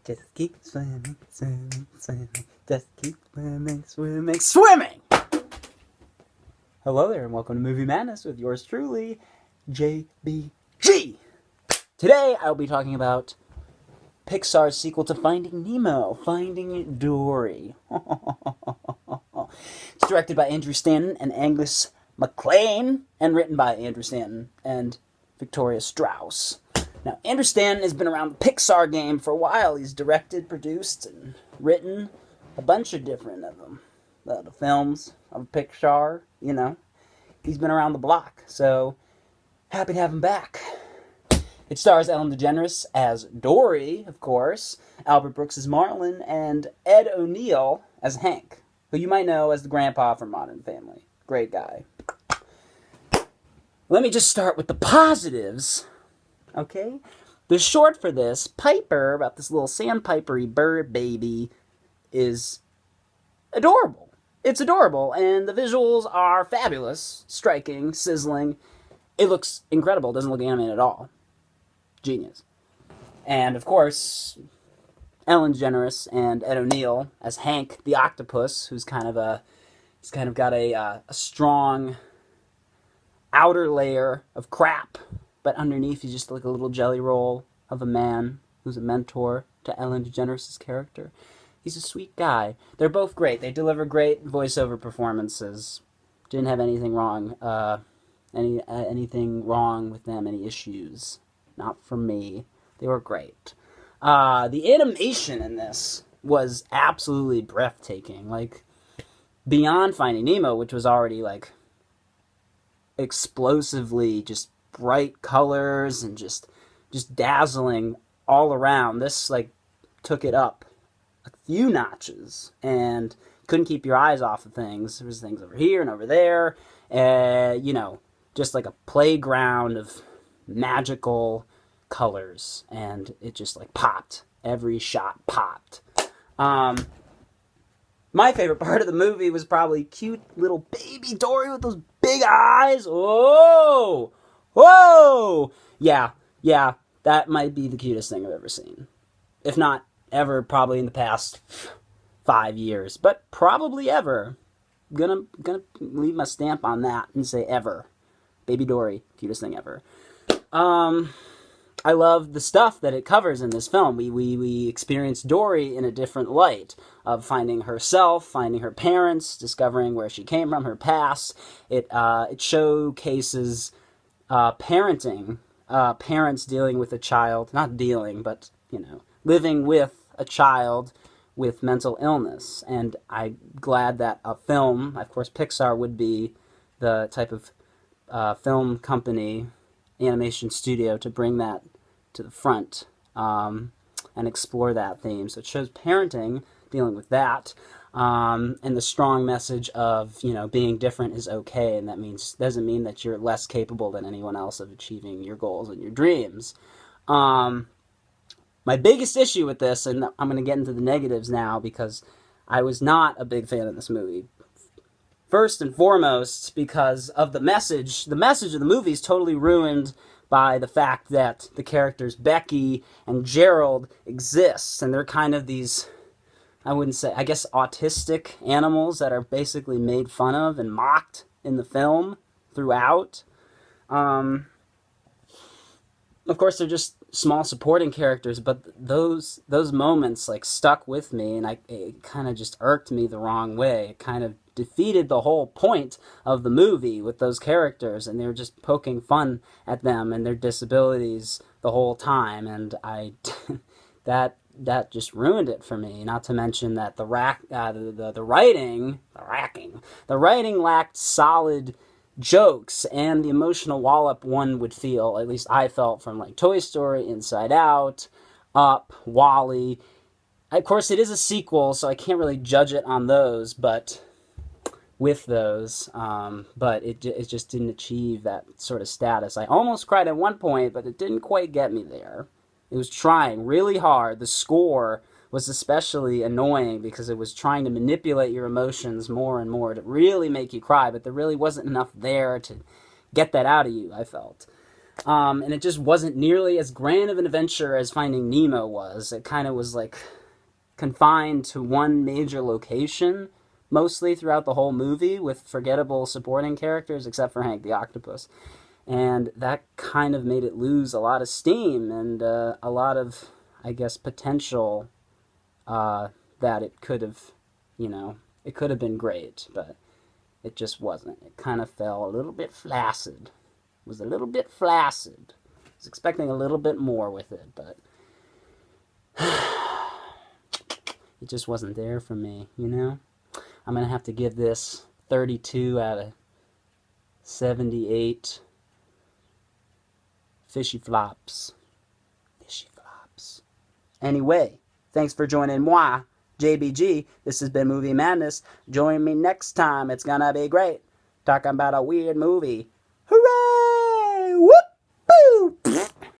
Just keep swimming, swimming, swimming. Just keep swimming, swimming, swimming! Hello there and welcome to Movie Madness with yours truly, JBG! Today I'll be talking about Pixar's sequel to Finding Nemo, Finding Dory. It's directed by Andrew Stanton and Angus MacLean, and written by Andrew Stanton and Victoria Strauss. Now, Andrew Stanton has been around the Pixar game for a while. He's directed, produced, and written a bunch of different of them. The films of Pixar, you know. He's been around the block, so happy to have him back. It stars Ellen DeGeneres as Dory, of course, Albert Brooks as Marlin, and Ed O'Neill as Hank, who you might know as the grandpa from Modern Family. Great guy. Let me just start with the positives. Okay? The short for this, Piper, about this little sandpipery bird baby, is adorable. It's adorable, and the visuals are fabulous, striking, sizzling. It looks incredible. It doesn't look animated at all. Genius. And, of course, Ellen DeGeneres and Ed O'Neill as Hank the octopus, who's kind of got a strong outer layer of crap, but underneath he's just like a little jelly roll of a man who's a mentor to Ellen DeGeneres' character. He's a sweet guy. They're both great. They deliver great voiceover performances. Didn't have anything wrong. Anything wrong with them? Any issues? Not for me. They were great. The animation in this was absolutely breathtaking. Like beyond Finding Nemo, which was already like explosively just bright colors and just dazzling all around. This like took it up a few notches and couldn't keep your eyes off of things. There was things over here and over there, just like a playground of magical colors, and it just like popped. Every shot popped. My favorite part of the movie was probably cute little baby Dory with those big eyes. Whoa! Whoa! Yeah, that might be the cutest thing I've ever seen. If not ever, probably in the past 5 years, but probably ever. Gonna leave my stamp on that and say ever. Baby Dory, cutest thing ever. I love the stuff that it covers in this film. We experience Dory in a different light of finding herself, finding her parents, discovering where she came from, her past. It showcases parenting, parents dealing with a child, not dealing, but, living with a child with mental illness. And I'm glad that a film, of course Pixar would be the type of film company, animation studio to bring that to the front and explore that theme. So it shows parenting, dealing with that, and the strong message of, being different is okay, and that doesn't mean that you're less capable than anyone else of achieving your goals and your dreams. My biggest issue with this, and I'm going to get into the negatives now because I was not a big fan of this movie. First and foremost, because of the message. The message of the movie is totally ruined by the fact that the characters Becky and Gerald exist, and they're kind of these, I guess autistic animals that are basically made fun of and mocked in the film throughout. Of course, they're just small supporting characters, but those moments like stuck with me, and it kind of just irked me the wrong way. It kind of defeated the whole point of the movie with those characters, and they were just poking fun at them and their disabilities the whole time, and that just ruined it for me. Not to mention that the writing lacked solid jokes and the emotional wallop one would feel, at least I felt, from like Toy Story, Inside Out, Up, WALL-E. Of course, it is a sequel, so I can't really judge it on those, but with those, but it just didn't achieve that sort of status. I almost cried at one point, but it didn't quite get me there. It was trying really hard. The score was especially annoying because it was trying to manipulate your emotions more and more to really make you cry, but there really wasn't enough there to get that out of you, I felt. And it just wasn't nearly as grand of an adventure as Finding Nemo was. It kind of was like confined to one major location mostly throughout the whole movie, with forgettable supporting characters except for Hank the Octopus. And that kind of made it lose a lot of steam and a lot of, I guess, potential that it could have, it could have been great, but it just wasn't. It kind of fell a little bit flaccid. It was a little bit flaccid. I was expecting a little bit more with it, but it just wasn't there for me, I'm going to have to give this 32 out of 78 fishy flops. Fishy flops. Anyway, thanks for joining moi, JBG. This has been Movie Madness. Join me next time. It's going to be great. Talking about a weird movie. Hooray! Whoop! Boo!